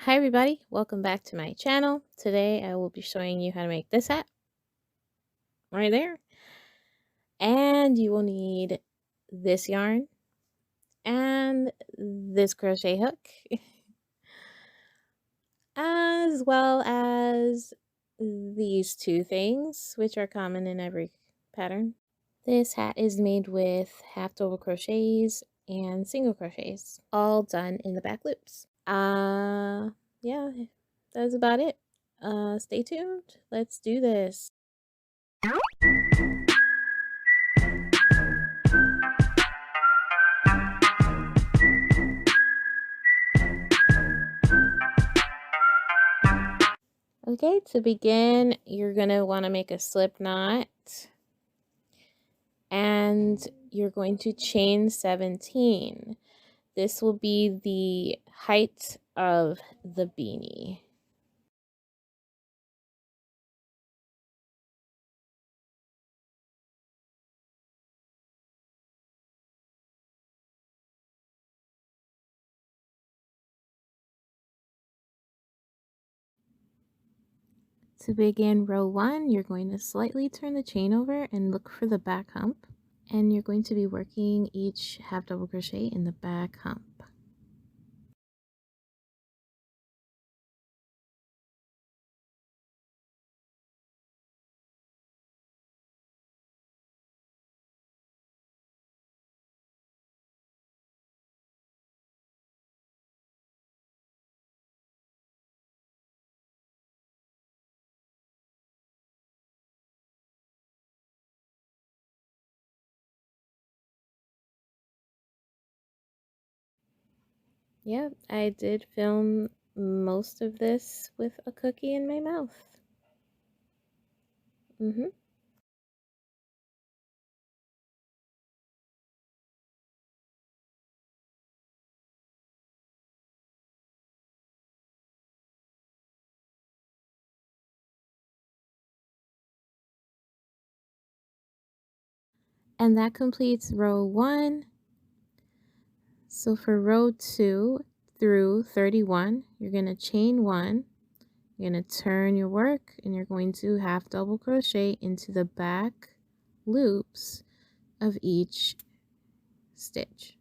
Hi everybody, welcome back to my channel. Today I will be showing you how to make this hat right there. And you will need this yarn and this crochet hook as well as these two things which are common in every pattern. This hat is made with half double crochets and single crochets, all done in the back loops. Yeah, that's about it. Stay tuned. Let's do this. Okay, to begin, you're going to want to make a slip knot and you're going to chain 17. This will be the height of the beanie. To begin row 1, you're going to slightly turn the chain over and look for the back hump. And you're going to be working each half double crochet in the back hump. Yeah, I did film most of this with a cookie in my mouth. And that completes row 1. So for row 2 through 31, you're going to chain 1. You're going to turn your work and you're going to half double crochet into the back loops of each stitch.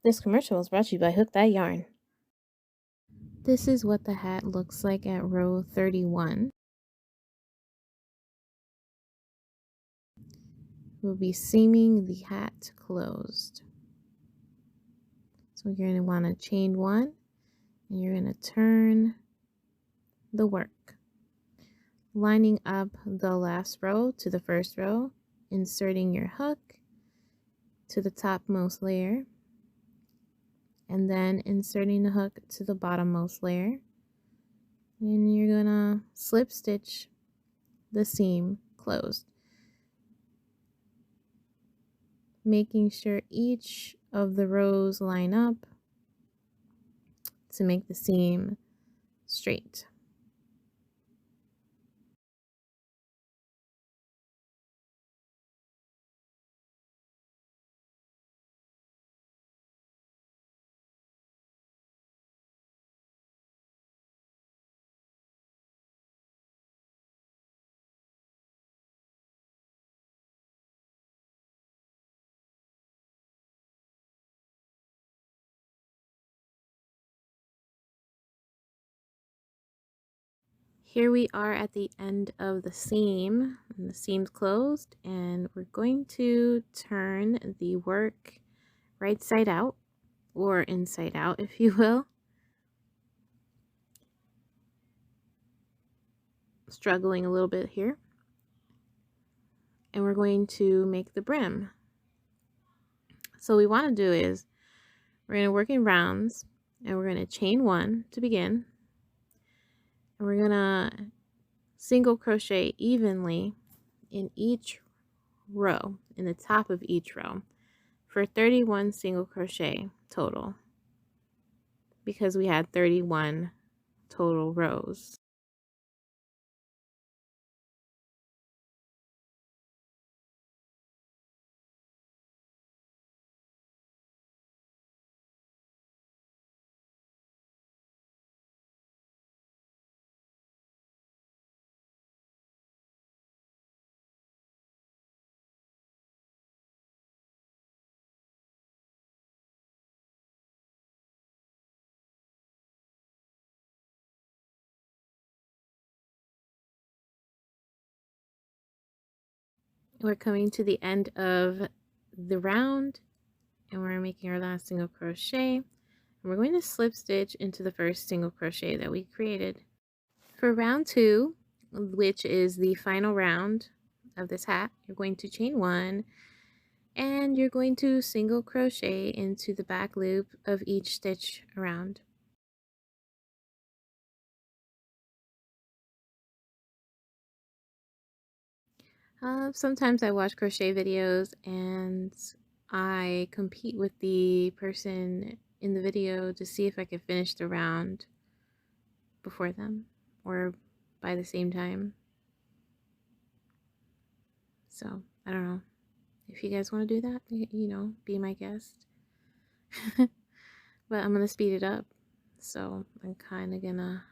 This commercial is brought to you by HookThatYarn. This is what the hat looks like at row 31. We'll be seaming the hat closed. So you're going to want to chain 1 and you're going to turn the work, lining up the last row to the first row, inserting your hook to the topmost layer, and then inserting the hook to the bottommost layer. And you're gonna slip stitch the seam closed, making sure each of the rows line up to make the seam straight. Here we are at the end of the seam, and the seam's closed, and we're going to turn the work right side out, or inside out if you will. Struggling a little bit here. and we're going to make the brim. So what we want to do is we're going to work in rounds, and we're going to chain 1 to begin, and we're going to single crochet evenly in each row, in the top of each row, for 31 single crochet total, because we had 31 total rows. We're coming to the end of the round, and we're making our last single crochet, and we're going to slip stitch into the first single crochet that we created. For round 2, which is the final round of this hat, you're going to chain 1, and you're going to single crochet into the back loop of each stitch around. Sometimes I watch crochet videos and I compete with the person in the video to see if I can finish the round before them or by the same time. So I don't know if you guys want to do that, you know, be my guest. But I'm gonna speed it up, so I'm kind of gonna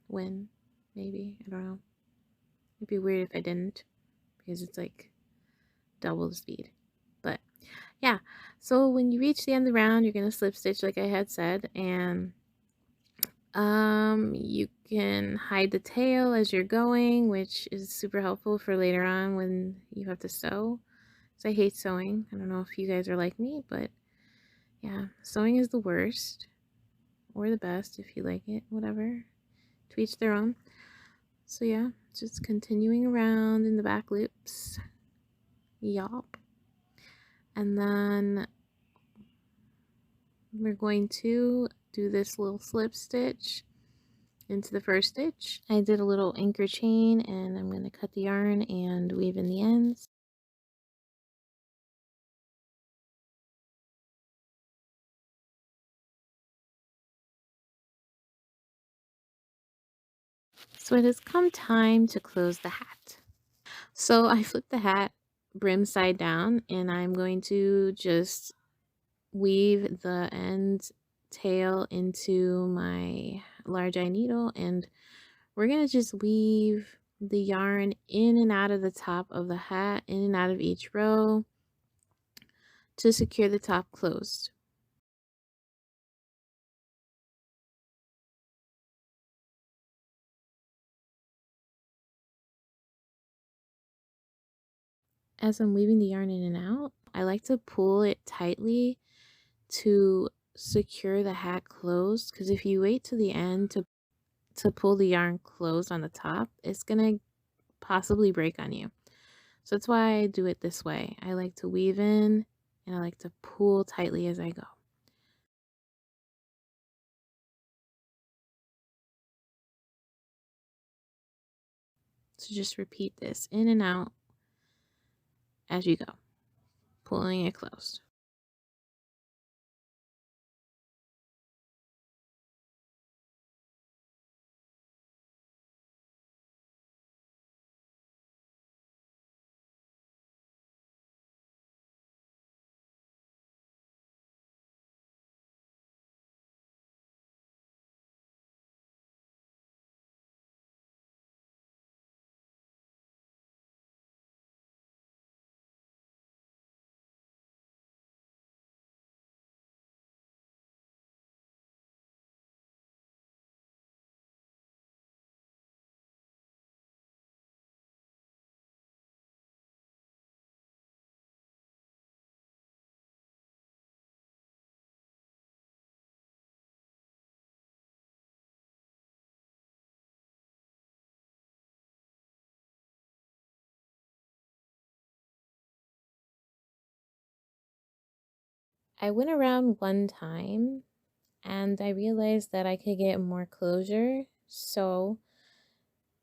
win, maybe. I don't know. It'd be weird if I didn't, because it's like double the speed. But yeah, so when you reach the end of the round, you're gonna slip stitch like I had said, and you can hide the tail as you're going, which is super helpful for later on when you have to sew. So I hate sewing. I don't know if you guys are like me, but yeah, sewing is the worst, or the best if you like it, whatever, to each their own. So yeah, just continuing around in the back loops. Yup. And then we're going to do this little slip stitch into the first stitch. I did a little anchor chain, and I'm going to cut the yarn and weave in the ends. So it has come time to close the hat. So I flipped the hat brim side down, and I'm going to just weave the end tail into my large eye needle, and we're going to just weave the yarn in and out of the top of the hat, in and out of each row to secure the top closed. As I'm weaving the yarn in and out, I like to pull it tightly to secure the hat closed, because if you wait to the end to pull the yarn closed on the top, it's gonna possibly break on you. So that's why I do it this way. I like to weave in, and I like to pull tightly as I go. So just repeat this in and out as you go, pulling it closed. I went around one time and I realized that I could get more closure, so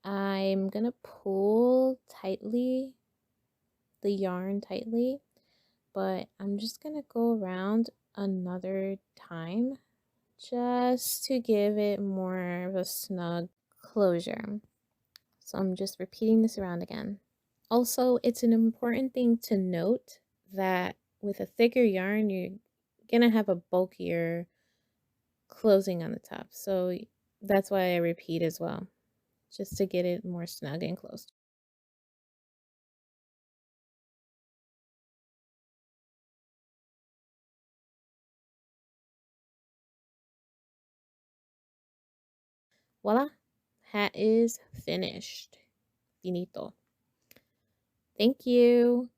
I'm gonna pull the yarn tightly, but I'm just gonna go around another time just to give it more of a snug closure. So I'm just repeating this around again. Also, it's an important thing to note that with a thicker yarn, you're gonna have a bulkier closing on the top. So that's why I repeat as well, just to get it more snug and closed. Voila, hat is finished. Finito. Thank you.